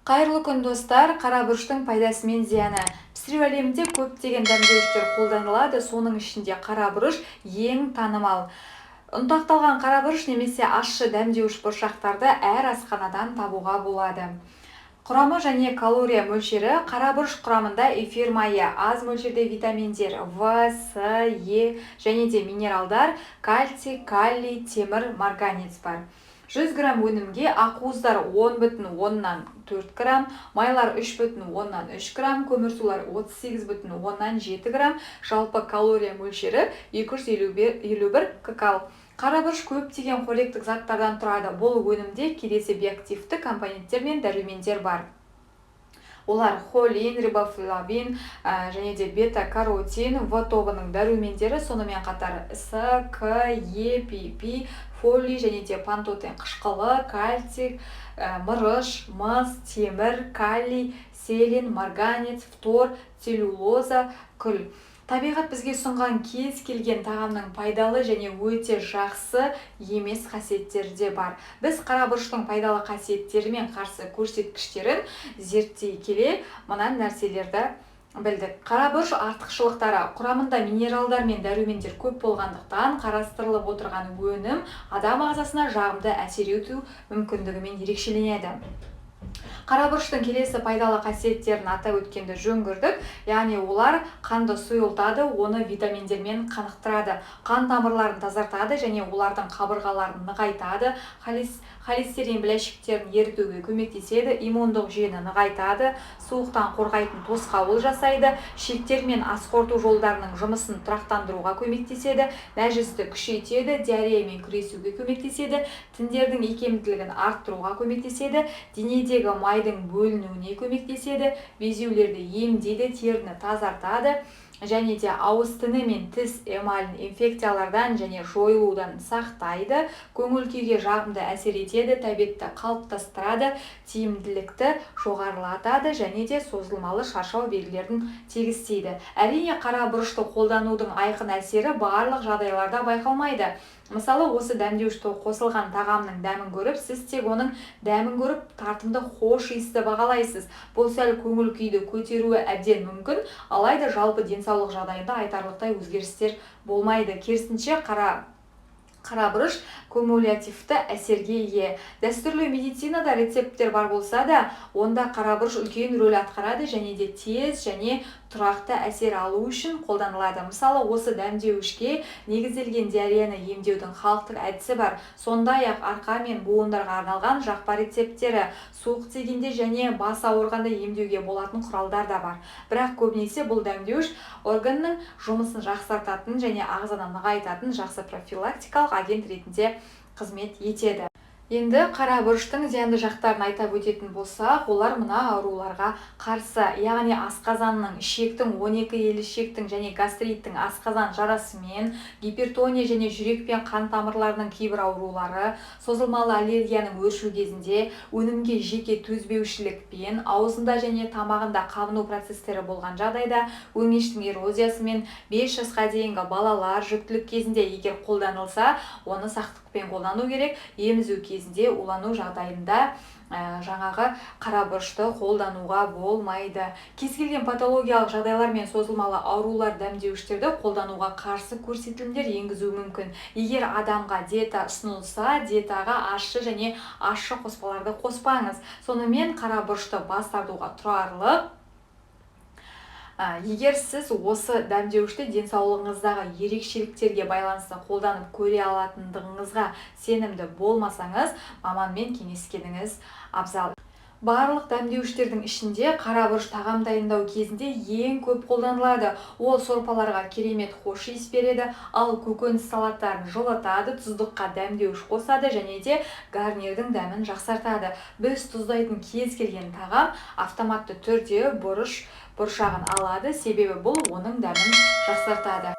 Қайырлы күн достар, қара бұрыштың пайдасы мен зияны. Пісіру әлемінде көптеген дәмдеуіштер қолданылады, соның ішінде қара бұрыш ең танымал. Ұнтақталған қара бұрыш немесе ащы дәмдеуіш бұршақтарды әр асханадан табуға болады. Құрамы және калория мөлшері: қара бұрыш құрамында эфир майы, аз мөлшерде витаминдер В, С, Е және де минералдар кальций, калий, темір, марганец бар. 100 грамм өнімге ақуыздар 10,4 грамм, майлар 3,3 грамм, көмірсулар 38,7 грамм, жалпы калория мөлшері 251 ккал. Қара бұрыш көптеген қоректік заттардан тұрады. Бұл өнімде келесі биоактивті компоненттер мен дәрумендер бар. Олар холин, рибофлавин және де бета-каротин, В тобының дәрумендері, сонымен қатар С, К, Е, ПП, фолий және де пантотен қышқылы, кальций, мырыш, мыс, темір, калий, селен, марганец, фтор, целлюлоза, күл. Табиғат бізге ұсынған кез келген тағамның пайдалы және өте жақсы емес қасиеттері де бар. Біз қара бұрыштың пайдалы қасиеттері мен қарсы көрсеткіштерін зерттей келе мына нәрселерді білдік. Қара бұрыш артықшылықтары: құрамында минералдар мен дәрумендер көп болғандықтан, қарастырылып отырған өнім адам ағзасына жағымды әсер ету мүмкіндігімен ерекшеленеді. Қара бұрыштың келесі пайдалы қасиеттерін атап өткенді жөн көрдік. Яғни олар қанды сұйылтады, оны витаминдермен қанықтырады, қан тамырларын тазартады және олардың қабырғаларын нығайтады, холестерин біляшіктерін ерітуге көмектеседі, иммундық жүйені нығайтады, суықтан қорғайтын тосқауыл жасайды, шектер мен ас қорыту жолдарының жұмысын тұрақтандыруға көмектеседі, нәжісті күшейтеді, диареямен күресуге көмектеседі, тіндердің икемділігін арттыруға көмектеседі, денедегі майдың бөлінуіне көмектеседі, безеулерді емдейді, теріні тазартады және де ауыз тіні мен тіс эмалін инфекциялардан және жойылудан сақтайды, көңіл күйге жағымды әсер етеді, тәбетті қалыптастырады, тиімділікті жоғарылатады және де созылмалы шаршау белгілерін тегістейді. Әрине, қара бұрышты қолданудың айқын әсері барлық жағдайларда байқалмайды. Мысалы, осы дәмдеуішті қосылған тағамның дәмін көріп, сіз тек оның дәмін көріп, тартымды хош иісті бағалайсыз. Бұл сәл көңіл күйді көтеруі әбден мүмкін, алайда жалпы денсаулық жағдайында айтарлықтай өзгерістер болмайды. Керісінше, қара бұрыш кумулятивті әсерге ие. Дәстүрлі медицинада рецепттер бар болса да, онда қара бұрыш үлкен рөл атқарады және де тез және тұрақты әсер алу үшін қолданылады. Мысалы, осы дәмдеуішке негізделген диареяны емдеудің халықтық әдісі бар. Сондай-ақ арқа мен буындарға арналған жақпар рецепттері, суық тигенде және бас ауырғанда емдеуге болатын құралдар да бар. Бірақ көбінесе бұл дәмдеуіш органның жұмысын жақсартатын және ағзаны нығайтатын жақсы профилактикалық агент ретінде қызмет етеді. Енді қара бұрыштың зиянды жақтарын айтап өтетін болсақ, олар мына ауруларға қарсы, яғни асқазанның, ішектің, 12 елі ішектің және гастриттің, асқазан жарасымен, гипертония және жүрек пен қан тамырларының кейбір аурулары, созылмалы аллергияның өршу кезінде, өнімге жеке төзбеушілікпен, аузында және тамағында қабыну процестері болған жағдайда, өңештің эрозиясымен, 5 жасқа дейінгі балалар жүктілік кезінде егер қолданылса, оны сақтықпен қолдану керек. Емізу кезінде улану жағдайында жаңағы қара бұрышты қолдануға болмайды. Кез келген патологиялық жағдайлар мен созылмалы аурулар дәмдеуіштерді қолдануға қарсы көрсетілімдер енгізу мүмкін. Егер адамға диета ұсынылса, диетаға ащы және ащы қоспаларды қоспаңыз. Сонымен қара бұрышты бас тартуға тұрарлық. Егер сіз осы дәмдеуішті денсаулығыңыздағы ерекшеліктерге байланысты қолданып көре алатындығыңызға сенімді болмасаңыз, маманмен кеңескеніңіз абзал. Барлық дәмдеуіштердің ішінде қара бұрыш тағам дайындау кезінде ең көп қолданылады. Ол сорпаларға керемет хош иіс береді, ал көкөніс салаттарын жылытады, тұздыққа дәмдеуіш қосады және де гарнирдің дәмін жақсартады. Біз тұздайтын кез келген тағам автоматты түрде бұрышағын алады, себебі бұл оның дәмін жақсартады.